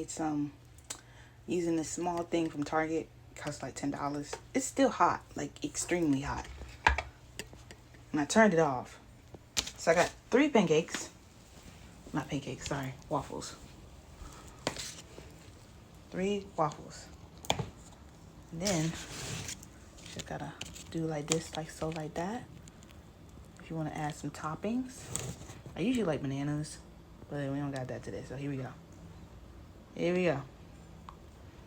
made some using this small thing from Target. It cost like $10. It's still hot, like extremely hot. And I turned it off. So I got 3 pancakes. Not pancakes, sorry, waffles. 3 waffles. And then just gotta do like this, like so, like that. If you want to add some toppings, I usually like bananas, but we don't got that today. So here we go. Here we go.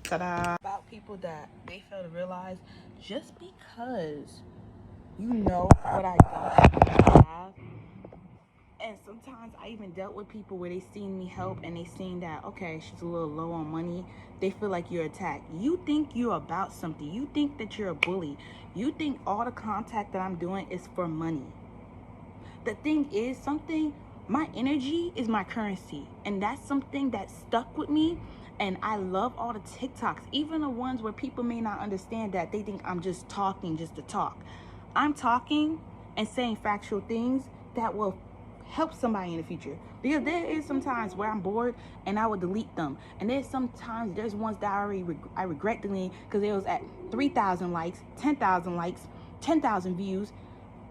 Ta-da! About people that they fail to realize, just because you know what I don't have, and sometimes I even dealt with people where they seen me help and they seen that, okay, she's a little low on money. They feel like you're attacked. You think you're about something. You think that you're a bully. You think all the contact that I'm doing is for money. The thing is, my energy is my currency. And that's something that stuck with me. And I love all the TikToks, even the ones where people may not understand that. They think I'm just talking just to talk. I'm talking and saying factual things that will help somebody in the future. Because there is some times where I'm bored and I will delete them. And there's ones that I regret deleting because it was at 3,000 likes, 10,000 likes, 10,000 views.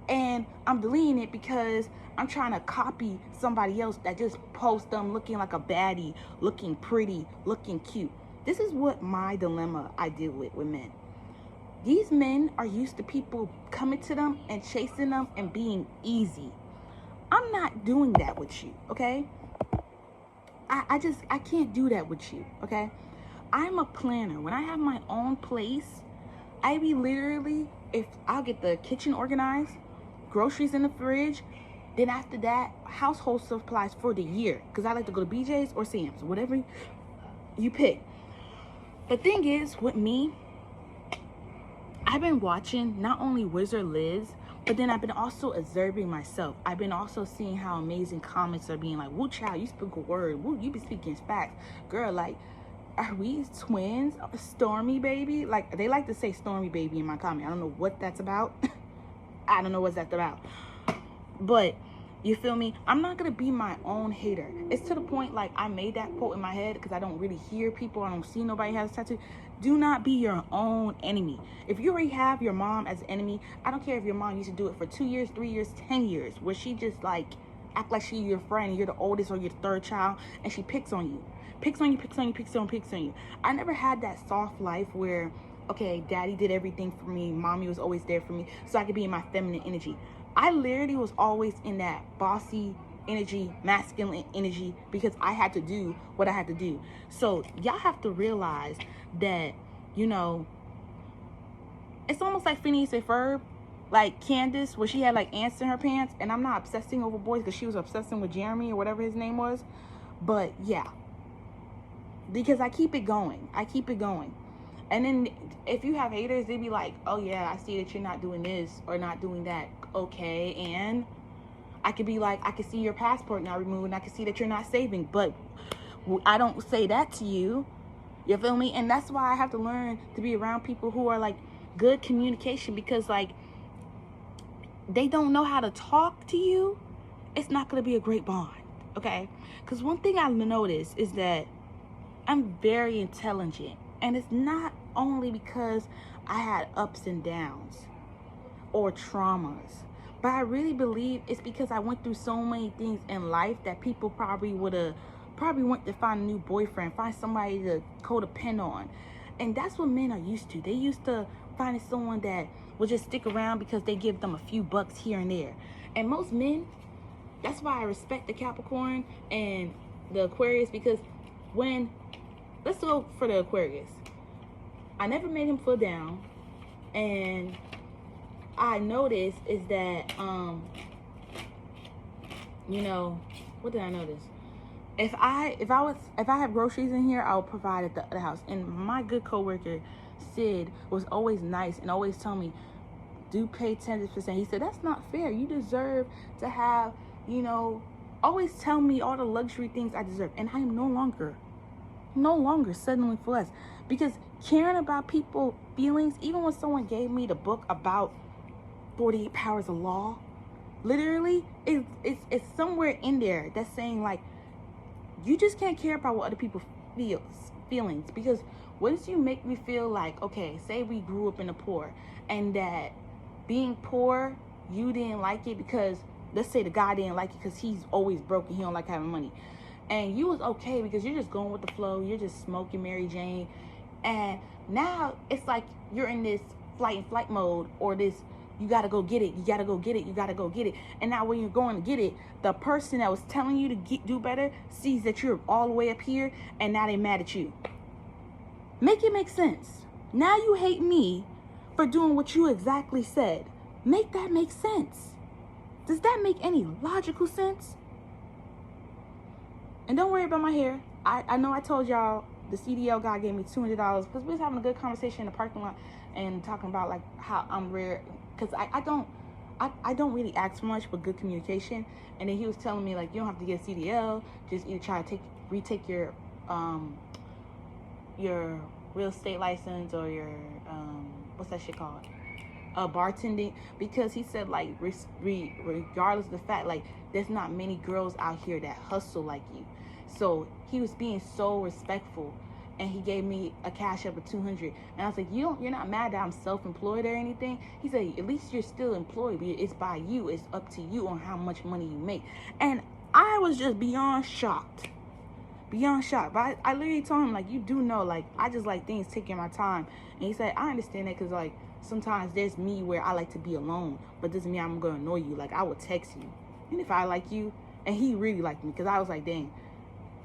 And I'm deleting it because I'm trying to copy somebody else that just posts them looking like a baddie, looking pretty, looking cute. This is what my dilemma I deal with men. These men are used to people coming to them and chasing them and being easy. I'm not doing that with you, okay? I can't do that with you, okay? I'm a planner. When I have my own place, I be literally, if I'll get the kitchen organized, groceries in the fridge, then after that, household supplies for the year. Because I like to go to BJ's or Sam's, whatever you pick. The thing is, with me, I've been watching not only Wizard Liz, but then I've been also observing myself. I've been also seeing how amazing comments are being like, woo, child, you speak a word. Woo, you be speaking facts. Girl, like, are we twins? Stormy baby? Like, they like to say Stormy baby in my comment. I don't know what that's about. I don't know what that's about. But, you feel me? I'm not going to be my own hater. It's to the point, like, I made that quote in my head because I don't really hear people. I don't see nobody has a tattoo. Do not be your own enemy. If you already have your mom as an enemy, I don't care if your mom used to do it for 2 years, 3 years, 10 years, where she just, like, act like she's your friend and you're the oldest or you're the third child, and she picks on you. Picks on you. I never had that soft life where, okay, daddy did everything for me, mommy was always there for me, so I could be in my feminine energy. I literally was always in that bossy energy, masculine energy, because I had to do what I had to do. So y'all have to realize that, you know, it's almost like Phineas and Ferb, like Candace, where she had like ants in her pants. And I'm not obsessing over boys because she was obsessing with Jeremy or whatever his name was. But yeah, because I keep it going. And then if you have haters, they be like, oh yeah, I see that you're not doing this or not doing that. Okay, and I could be like, I can see your passport not removed and I can see that you're not saving, but I don't say that to you. You feel me? And that's why I have to learn to be around people who are like good communication, because like they don't know how to talk to you. It's not going to be a great bond, okay? Because one thing I've noticed is that I'm very intelligent, and it's not only because I had ups and downs or traumas, but I really believe it's because I went through so many things in life that people probably went to find a new boyfriend, find somebody to codepend on. And that's what men are used to. They used to finding someone that will just stick around because they give them a few bucks here and there. And most men, that's why I respect the Capricorn and the Aquarius, because let's go for the Aquarius. I never made him feel down, and I noticed is that, you know, what did I notice? If I have groceries in here, I'll provide at the house. And my good coworker, Sid, was always nice and always tell me, do pay 10%. He said, that's not fair. You deserve to have, you know, always tell me all the luxury things I deserve. And I am no longer settling for less, because caring about people's feelings, even when someone gave me the book about 48 powers of law, literally it's somewhere in there that's saying like, you just can't care about what other people feelings, because once you make me feel like, okay, say we grew up in the poor, and that being poor, you didn't like it because, let's say the guy didn't like it because he's always broke and he don't like having money, and you was okay because you're just going with the flow, you're just smoking Mary Jane, and now it's like you're in this flight mode, or this, you gotta go get it, you gotta go get it, you gotta go get it. And now when you're going to get it, the person that was telling you to do better sees that you're all the way up here, and now they mad at you. Make it make sense. Now you hate me for doing what you exactly said. Make that make sense. Does that make any logical sense? And don't worry about my hair. I know I told y'all the CDL guy gave me $200 because we was having a good conversation in the parking lot and talking about like how I'm rare, because I don't really ask for much but good communication. And then he was telling me like, you don't have to get a CDL, just either try to retake your real estate license or your what's that shit called, bartending, because he said like regardless of the fact, like there's not many girls out here that hustle like you. So he was being so respectful, and he gave me a cash up of $200, and I was like, you're not mad that I'm self-employed or anything? He said, at least you're still employed, but it's by you, it's up to you on how much money you make. And I was just beyond shocked. But I literally told him, like, you do know, like, I just like things taking my time. And he said, I understand that, because like sometimes there's me where I like to be alone, but doesn't mean I'm gonna annoy you. Like, I would text you, and if I like you, and he really liked me, because I was like, dang,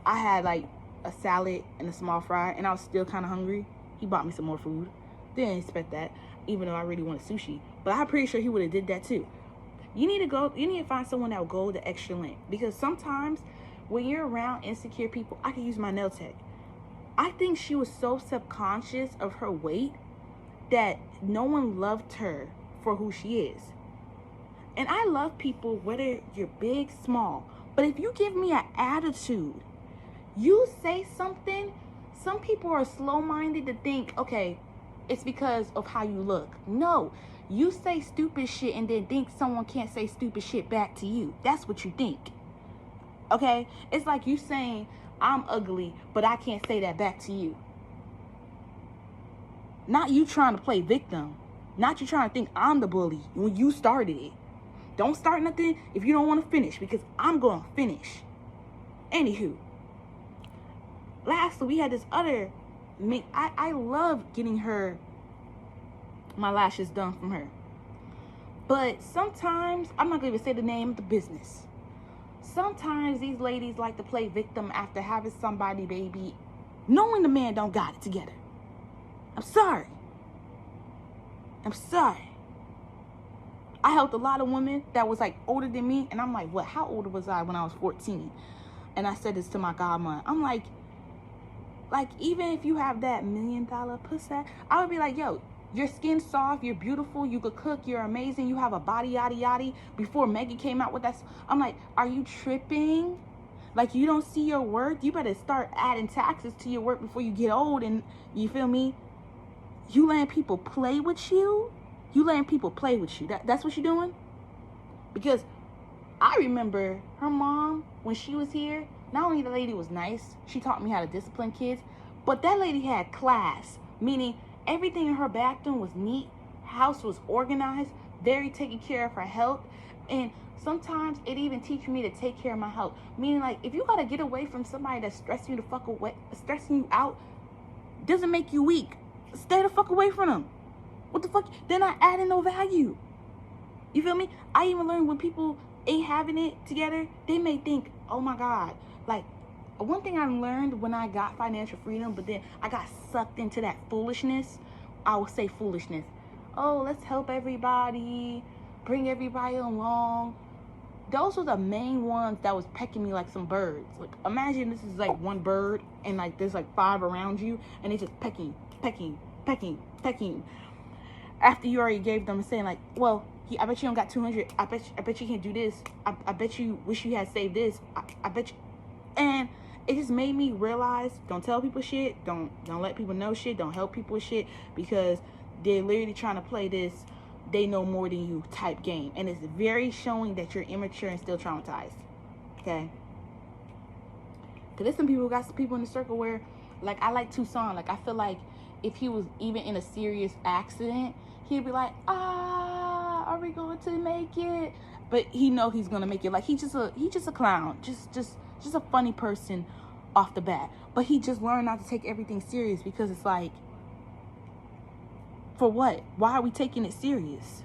I had like a salad and a small fry, and I was still kind of hungry. He bought me some more food. Didn't expect that, even though I really wanted sushi. But I'm pretty sure he would have did that too. You need to find someone that will go the extra length, because sometimes when you're around insecure people, I can use my nail tech. I think she was so subconscious of her weight that no one loved her for who she is. And I love people whether you're big, small. But if you give me an attitude, you say something, some people are slow-minded to think, okay, it's because of how you look. No, you say stupid shit and then think someone can't say stupid shit back to you. That's what you think. Okay? It's like you saying, I'm ugly, but I can't say that back to you. Not you trying to play victim. Not you trying to think I'm the bully when you started it. Don't start nothing if you don't want to finish, because I'm going to finish. Anywho. Lastly, we had this other, I love getting my lashes done from her. But sometimes, I'm not going to even say the name of the business. Sometimes these ladies like to play victim after having somebody baby, knowing the man don't got it together. I'm sorry. I helped a lot of women that was like older than me, and I'm like, what? How old was I when I was 14? And I said this to my godmother. I'm like, even if you have that $1 million pussy, I would be like, yo, your skin's soft, you're beautiful, you could cook, you're amazing, you have a body, yada, yada. Before Megan came out with that, I'm like, are you tripping? Like, you don't see your worth? You better start adding taxes to your work before you get old, and you feel me? You letting people play with you? That's what you're doing? Because I remember her mom, when she was here, not only the lady was nice, she taught me how to discipline kids, but that lady had class, meaning everything in her bathroom was neat, house was organized, very taking care of her health, and sometimes it even teaches me to take care of my health. Meaning, like, if you gotta get away from somebody that's stressing you out, doesn't make you weak. Stay the fuck away from them. What the fuck? They're not adding no value. You feel me? I even learned when people ain't having it together, they may think, oh my God. Like, one thing I learned when I got financial freedom, but then I got sucked into that foolishness. I would say foolishness. Oh, let's help everybody, bring everybody along. Those were the main ones that was pecking me like some birds. Like, imagine this is like one bird, and like there's like 5 around you, and they just pecking. After you already gave them and saying like, well, I bet you don't got 200. I bet you can't do this. I bet you wish you had saved this. I bet you. And it just made me realize, don't tell people shit. Don't let people know shit. Don't help people with shit, because they're literally trying to play this they know more than you type game. And it's very showing that you're immature and still traumatized. Okay? Because there's some people who got some people in the circle where Like, I like Tucson. Like, I feel like if he was even in a serious accident, he'd be like, are we going to make it? But he know he's gonna make it. Like, he's just a clown, just a funny person off the bat. But he just learned not to take everything serious, because it's like, for what? Why are we taking it serious?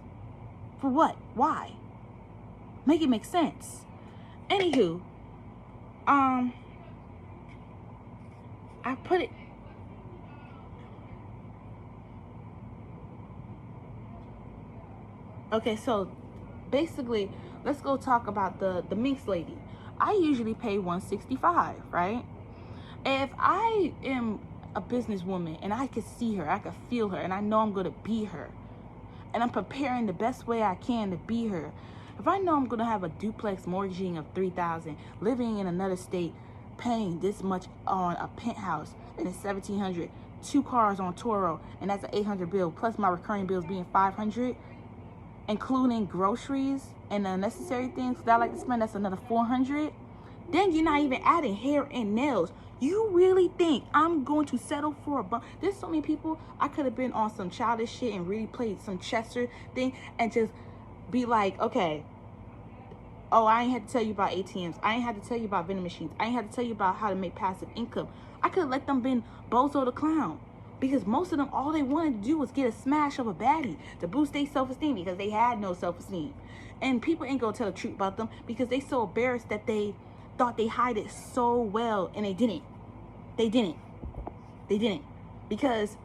For what? Why? Make it make sense. Anywho, I put it. Okay, so basically, let's go talk about the Minx lady. I usually pay $165, right? If I am a businesswoman and I could see her, I could feel her, and I know I'm gonna be her, and I'm preparing the best way I can to be her. If I know I'm gonna have a duplex mortgaging of $3,000, living in another state, paying this much on a penthouse, and it's $1,700, 2 cars on Toro, and that's an $800 bill, plus my recurring bills being $500, including groceries and the unnecessary things that I like to spend, that's another $400. Then you're not even adding hair and nails. You really think I'm going to settle for a bum? There's so many people, I could have been on some childish shit and really played some Chester thing and just be like, okay, oh, I ain't had to tell you about ATMs. I ain't had to tell you about vending machines. I ain't had to tell you about how to make passive income. I could have let them been Bozo the Clown. Because most of them, all they wanted to do was get a smash of a baddie to boost their self-esteem, because they had no self-esteem. And people ain't gonna tell the truth about them, because they so embarrassed that they thought they hide it so well, and they didn't. They didn't. Because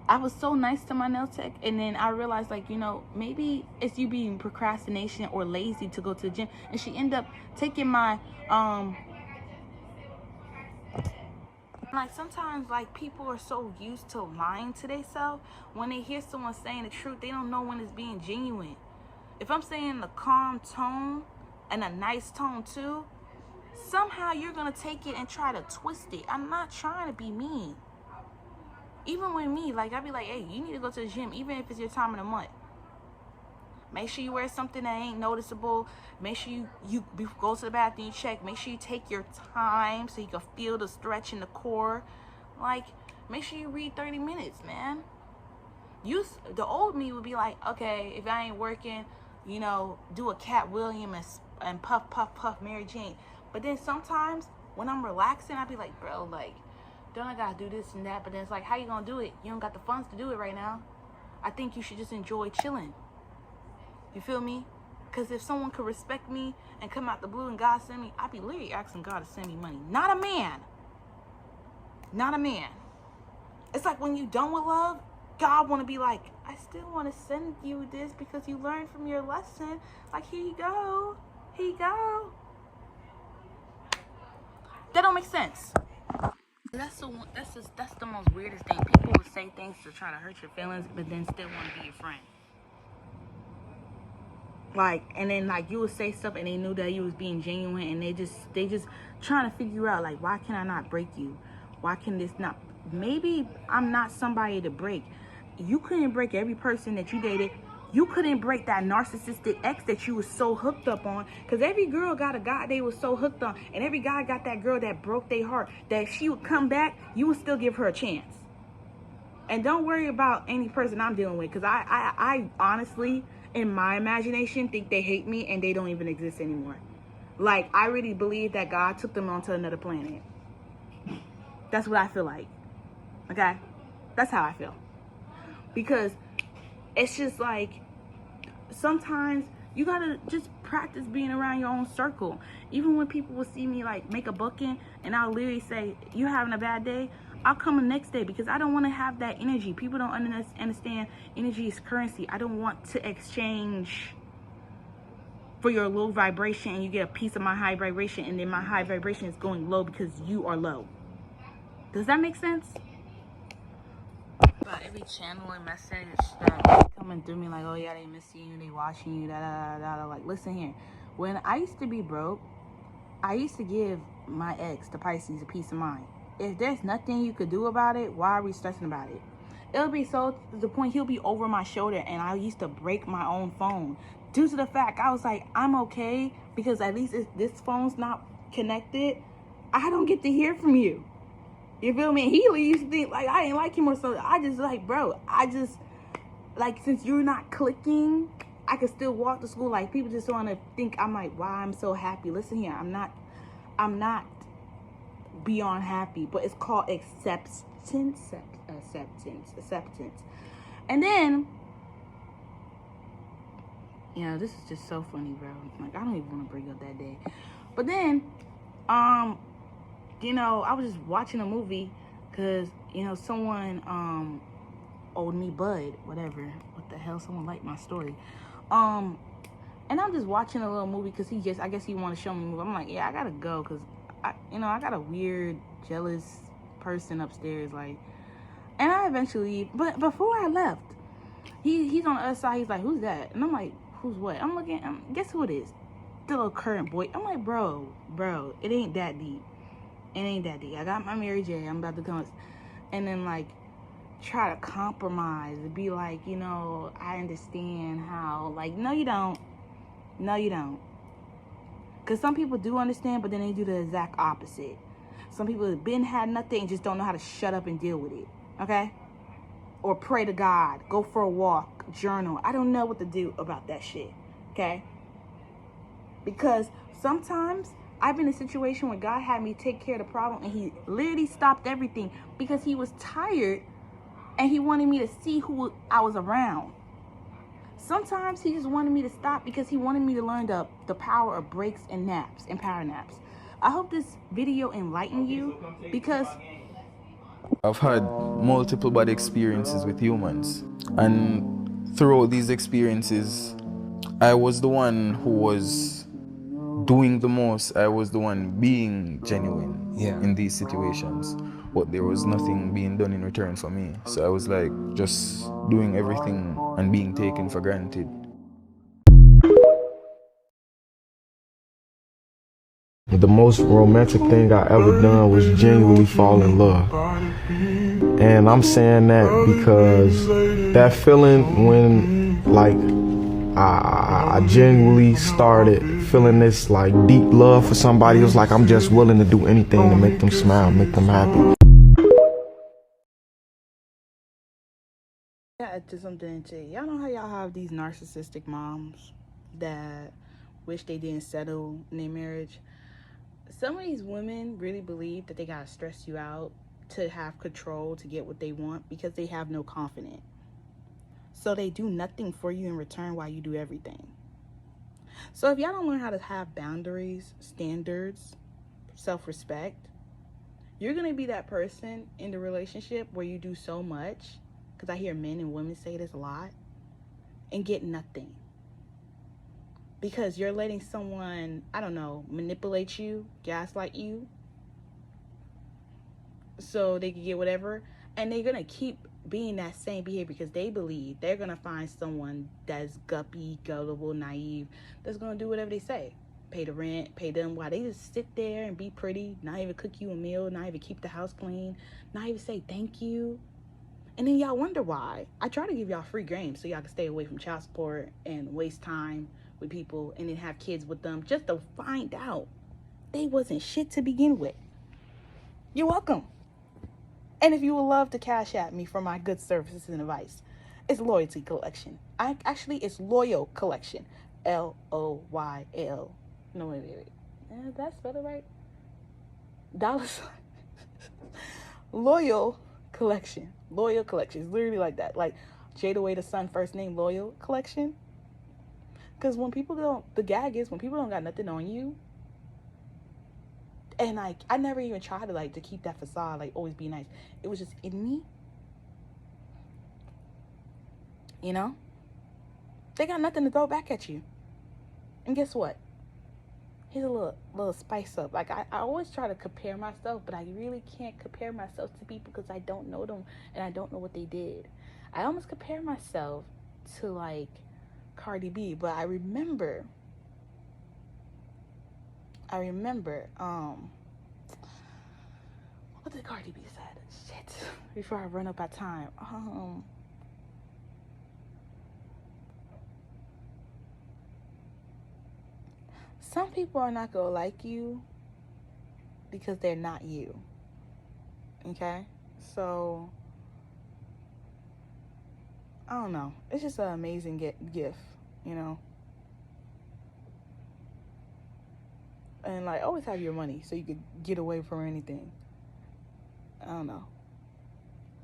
I was so nice to my nail tech, and then I realized, like, you know, maybe it's you being procrastination or lazy to go to the gym. And she ended up taking my like, sometimes, like, people are so used to lying to themselves. When they hear someone saying the truth, they don't know when it's being genuine. If I'm saying a calm tone and a nice tone too, somehow you're gonna take it and try to twist it. I'm not trying to be mean. Even with me, like, I'd be like, hey, you need to go to the gym, even if it's your time of the month. Make sure you wear something that ain't noticeable. Make sure you go to the bathroom, you check. Make sure you take your time so you can feel the stretch in the core. Like, make sure you read 30 minutes, man. The old me would be like, okay, if I ain't working, you know, do a Cat William and puff, puff, puff Mary Jane. But then sometimes when I'm relaxing, I'd be like, bro, like, don't I gotta do this and that? But then it's like, how you gonna do it? You don't got the funds to do it right now. I think you should just enjoy chilling. You feel me? Because if someone could respect me and come out the blue and God send me, I'd be literally asking God to send me money. Not a man. Not a man. It's like when you done with love, God want to be like, I still want to send you this because you learned from your lesson. Like, here you go. Here you go. That don't make sense. That's the most weirdest thing. People would say things to try to hurt your feelings, but then still want to be your friend. Like, and then, like, you would say stuff and they knew that you was being genuine, and they just trying to figure out, like, why can I not break you? Why can this not? Maybe I'm not somebody to break. You couldn't break every person that you dated. You couldn't break that narcissistic ex that you was so hooked up on. Because every girl got a guy they was so hooked on. And every guy got that girl that broke their heart. That if she would come back, you would still give her a chance. And don't worry about any person I'm dealing with. Because I honestly, in my imagination, think they hate me and they don't even exist anymore. Like, I really believe that God took them onto another planet. That's what I feel like. Okay? That's how I feel. Because it's just like, sometimes you gotta just practice being around your own circle. Even when people will see me, like, make a booking and I'll literally say, you having a bad day? I'll come the next day, because I don't want to have that energy. People don't understand energy is currency. I don't want to exchange for your low vibration and you get a piece of my high vibration, and then my high vibration is going low because you are low. Does that make sense? About every channel and message that coming through me, like, oh yeah, they missing you, they watching you, da da da da. Like, listen here. When I used to be broke, I used to give my ex, the Pisces, a peace of mind. If there's nothing you could do about it, why are we stressing about it? It'll be so to the point he'll be over my shoulder, and I used to break my own phone due to the fact I was like, I'm okay, because at least if this phone's not connected, I don't get to hear from you. You feel me? He used to think like I didn't like him or something. I just like, bro, I just like, since you're not clicking, I can still walk to school. Like, people just want to think I'm like, wow, I'm so happy. Listen here, I'm not beyond happy, but it's called acceptance. And then, this is just so funny, bro. Like, I don't even want to bring up that day. But then, I was just watching a movie because, someone, owed me Bud, whatever. What the hell? Someone liked my story. And I'm just watching a little movie because I guess he want to show me a movie. I'm like, yeah, I gotta go because, I got a weird, jealous person upstairs. Like, and I eventually, but before I left, he's on the other side. He's like, who's that? And I'm like, who's what? I'm looking, guess who it is? The little current boy. I'm like, bro, it ain't that deep. It ain't that deep. I got my Mary J. I'm about to come. And then, like, try to compromise and be like, I understand how, like, no you don't, because some people do understand, but then they do the exact opposite. Some people have had nothing and just don't know how to shut up and deal with it, okay? Or pray to God, go for a walk, journal. I don't know what to do about that shit, okay? Because sometimes I've been in a situation where God had me take care of the problem and he literally stopped everything because he was tired and he wanted me to see who I was around. Sometimes he just wanted me to stop because he wanted me to learn the power of breaks and naps and power naps. I hope this video enlightened you because I've had multiple bad experiences with humans. And throughout these experiences, I was the one who was doing the most. I was the one being genuine in these situations. But there was nothing being done in return for me. So I was like just doing everything and being taken for granted. The most romantic thing I ever done was genuinely fall in love. And I'm saying that because that feeling when, like, I genuinely started feeling this, like, deep love for somebody, it was like I'm just willing to do anything to make them smile, make them happy. Yeah, just something to y'all know how y'all have these narcissistic moms that wish they didn't settle in their marriage. Some of these women really believe that they gotta stress you out to have control to get what they want because they have no confidence. So they do nothing for you in return while you do everything. So if y'all don't learn how to have boundaries, standards, self-respect, you're gonna be that person in the relationship where you do so much, because I hear men and women say this a lot, and get nothing. Because you're letting someone, I don't know, manipulate you, gaslight you, so they can get whatever. And they're going to keep being that same behavior because they believe they're going to find someone that's guppy, gullible, naive, that's going to do whatever they say. Pay the rent, pay them, while they just sit there and be pretty, not even cook you a meal, not even keep the house clean, not even say thank you. And then y'all wonder why. I try to give y'all free games so y'all can stay away from child support and waste time with people and then have kids with them just to find out they wasn't shit to begin with. You're welcome. And if you would love to cash at me for my good services and advice, it's Loyalty Collection. It's Loyal Collection. Loyal. No, wait. Did I spell it right? $. Loyal Collection. Loyal Collection. It's literally like that. Like Jada Way the Sun first name Loyal Collection. Because when people the gag is when people don't got nothing on you, and like I never even tried to keep that facade, like always be nice. It was just in me. They got nothing to throw back at you. And guess what? Here's a little spice up. Like I always try to compare myself, but I really can't compare myself to people because I don't know them and I don't know what they did. I almost compare myself to like Cardi B, but I remember what did Cardi B said? Shit. Before I run up at time. Some people are not gonna like you because they're not you. Okay? So, I don't know. It's just an amazing gift, you know? And like, always have your money so you could get away from anything. I don't know.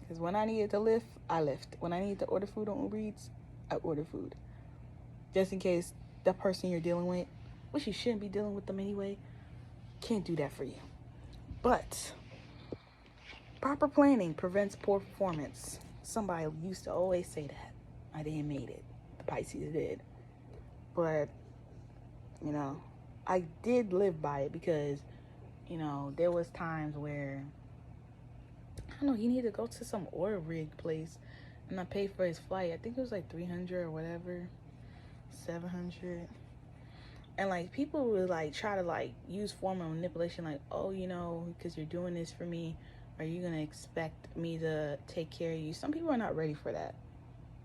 Because when I needed to lift, I lift. When I needed to order food on Uber Eats, I order food. Just in case the person you're dealing with, which you shouldn't be dealing with them anyway, can't do that for you. But proper planning prevents poor performance. Somebody used to always say that. I didn't make it. The Pisces did. But, you know, I did live by it because, you know, there was times where, I don't know, he needed to go to some oil rig place and I paid for his flight. I think it was like 300 or whatever, 700. And like people would like try to like use form of manipulation, like, oh, you know, because you're doing this for me, are you gonna expect me to take care of you? Some people are not ready for that.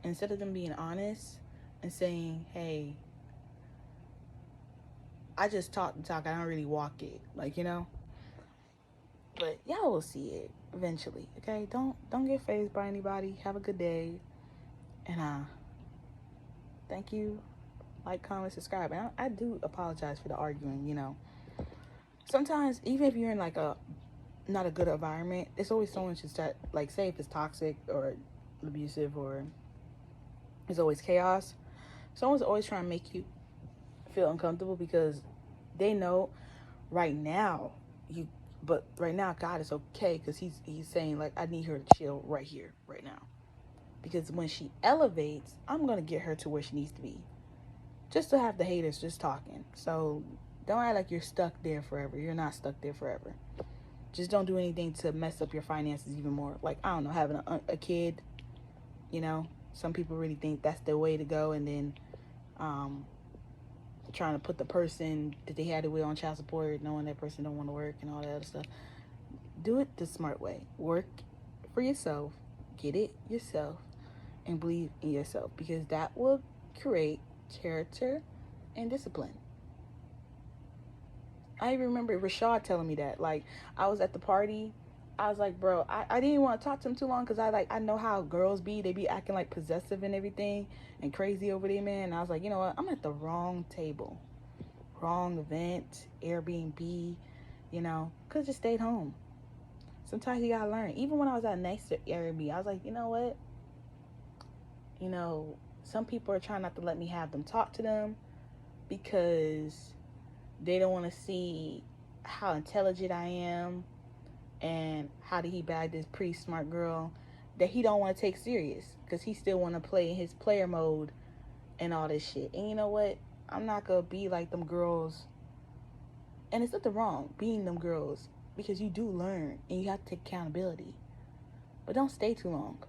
Instead of them being honest and saying, hey, I just talk the talk, I don't really walk it, like, you know. But y'all will see it eventually, okay? Don't get fazed by anybody. Have a good day, and thank you. Like, comment, subscribe. And I do apologize for the arguing, you know. Sometimes, even if you're in like a not a good environment, it's always someone should start, like, say if it's toxic or abusive or there's always chaos. Someone's always trying to make you feel uncomfortable because they know right now right now God is okay because he's saying like, I need her to chill right here, right now. Because when she elevates, I'm gonna get her to where she needs to be. Just to have the haters just talking. So don't act like you're stuck there forever. You're not stuck there forever. Just don't do anything to mess up your finances even more. Like, I don't know, having a kid, you know. Some people really think that's the way to go, and then trying to put the person that they had to with on child support, knowing that person don't want to work and all that other stuff. Do it the smart way. Work for yourself, get it yourself, and believe in yourself, because that will create character and discipline. I remember Rashad telling me that. Like, I was at the party, I was like, bro, I didn't want to talk to him too long because I know how girls be. They be acting like possessive and everything and crazy over there, man. And I was like, you know what? I'm at the wrong table, wrong event, Airbnb, you know. Could just stayed home. Sometimes you gotta learn. Even when I was at next to Airbnb, I was like, you know what? You know, some people are trying not to let me have them talk to them because they don't want to see how intelligent I am and how did he bag this pretty smart girl that he don't want to take serious because he still want to play in his player mode and all this shit. And you know what? I'm not gonna be like them girls. And it's nothing wrong being them girls because you do learn and you have to take accountability. But don't stay too long,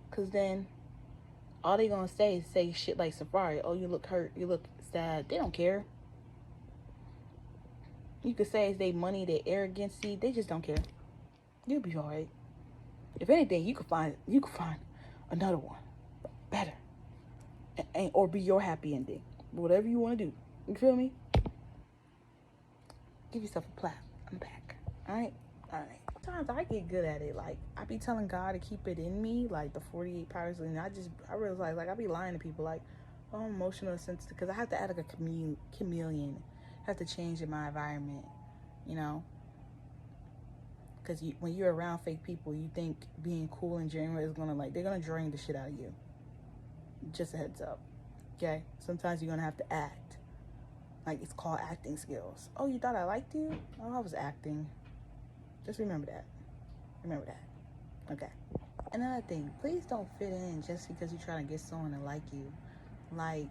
because then all they gonna say is say shit like Safari, oh, you look hurt, you look sad. They don't care. You could say it's their money, their arrogancy. They just don't care. You'll be alright. If anything, you could find another one better, or be your happy ending. Whatever you want to do. You feel me? Give yourself a clap on the back. All right. Sometimes I get good at it. Like, I be telling God to keep it in me, like the 48 powers, and I realize, like, I be lying to people, like, oh, I'm emotional and sensitive, because I have to act like a chameleon. I have to change in my environment, you know. Because when you're around fake people, you think being cool and genuine is gonna, like, they're gonna drain the shit out of you. Just a heads up, okay? Sometimes you're gonna have to act. Like, it's called acting skills. Oh, you thought I liked you? Oh, I was acting. Just remember that. Okay. Another thing, please don't fit in just because you're trying to get someone to like you. Like,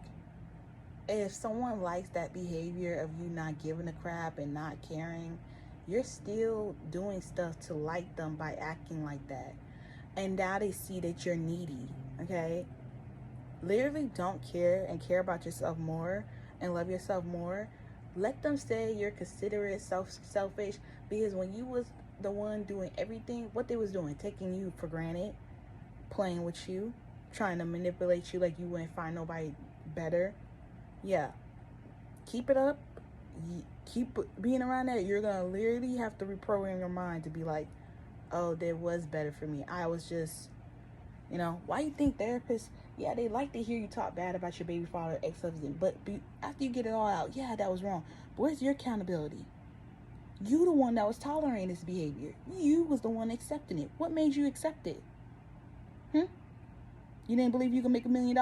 if someone likes that behavior of you not giving a crap and not caring, you're still doing stuff to like them by acting like that. And now they see that you're needy, okay? Literally don't care and care about yourself more and love yourself more. Let them say you're considerate, selfish, because when you was the one doing everything, what they was doing, taking you for granted, playing with you, trying to manipulate you like you wouldn't find nobody better. Yeah, keep it up. Keep being around that. You're gonna literally have to reprogram your mind to be like, oh, there was better for me. I was just, you know, why you think therapists, yeah, they like to hear you talk bad about your baby father, ex-husband, but after you get it all out, yeah, that was wrong. But where's your accountability? You the one that was tolerating this behavior. You was the one accepting it. What made you accept it? You didn't believe you could make $1 million?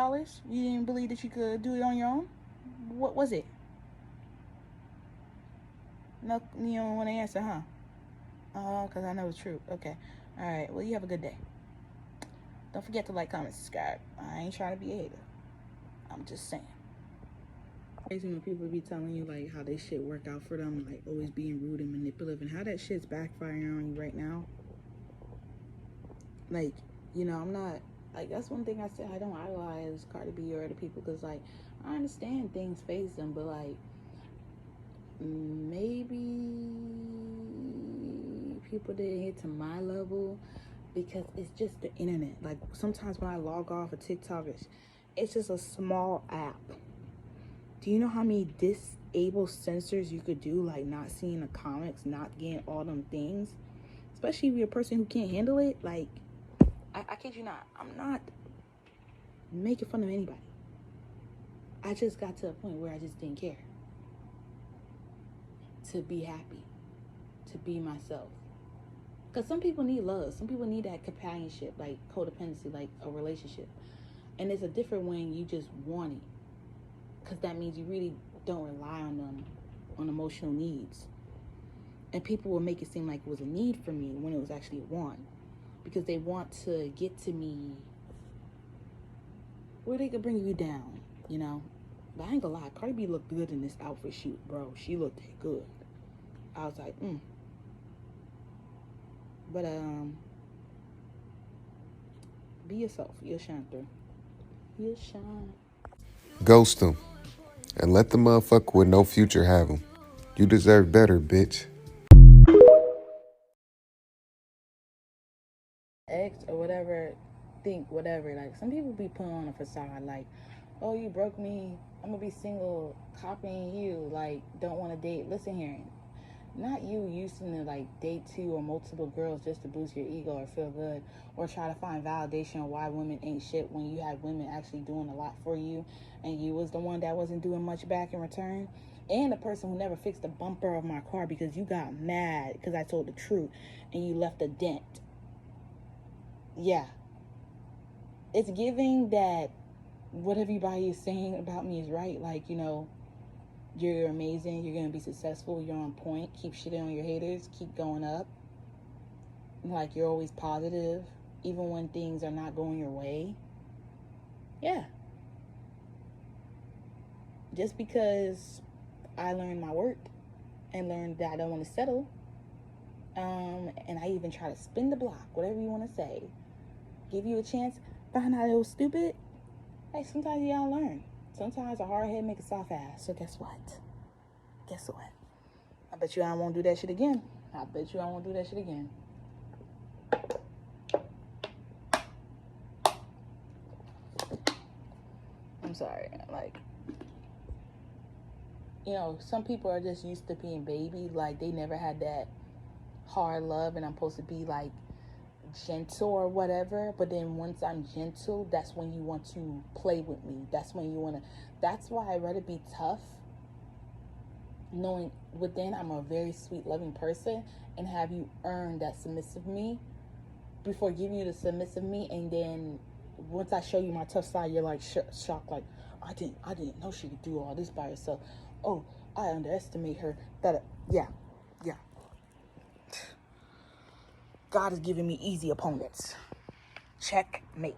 You didn't believe that you could do it on your own? What was it? No, you don't want to answer, huh? Oh, because I know the truth. Okay. All right. Well, you have a good day. Don't forget to like, comment, subscribe. I ain't trying to be a hater. I'm just saying. Crazy when people be telling you like how this shit work out for them, like always being rude and manipulative, and how that shit's backfiring on you right now. Like, you know, I'm not, like, that's one thing I said, I don't idolize Cardi B or other people, because like I understand things face them, but like maybe people didn't hit to my level because it's just the internet. Like sometimes when I log off of TikTok, it's just a small app. Do you know how many disable censors you could do, like not seeing the comics, not getting all them things, especially if you're a person who can't handle it? Like I kid you not, I'm not making fun of anybody. I just got to a point where I just didn't care. To be happy, to be myself. Because some people need love. Some people need that companionship, like codependency, like a relationship. And it's a different when you just want it. Because that means you really don't rely on them, on emotional needs. And people will make it seem like it was a need for me when it was actually a want. Because they want to get to me where they could bring you down, you know. But I ain't gonna lie, Cardi B looked good in this outfit shoot, bro. She looked good. I was like, But be yourself. You'll shine through. You'll shine. Ghost them and let the motherfucker with no future have them. You deserve better, bitch. Ex or whatever, think whatever. Like some people be putting on a facade, like, oh, you broke me, I'm gonna be single, copying you, like don't want to date. Listen here, not you using to like date 2 or multiple girls just to boost your ego or feel good or try to find validation on why women ain't shit when you had women actually doing a lot for you and you was the one that wasn't doing much back in return. And the person who never fixed the bumper of my car because you got mad because I told the truth and you left a dent. Yeah, it's giving that what everybody is saying about me is right. Like, you know, you're amazing, you're gonna be successful, you're on point, keep shitting on your haters, keep going up. Like, you're always positive, even when things are not going your way. Yeah. Just because I learned my worth and learned that I don't want to settle, and I even try to spin the block, whatever you want to say, give you a chance, find out it was stupid. Hey, sometimes you gotta learn. Sometimes a hard head make a soft ass. So guess what? I bet you I won't do that shit again. I'm sorry. Like, you know, some people are just used to being baby. Like, they never had that hard love, and I'm supposed to be like gentle or whatever. But then once I'm gentle, that's when you want to play with me. That's when you want to. That's why I'd rather be tough, knowing within I'm a very sweet, loving person, and have you earn that submissive me before giving you the submissive me. And then once I show you my tough side, you're like shocked, like I didn't know she could do all this by herself. Oh, I underestimate her. Yeah. God is giving me easy opponents. Checkmate.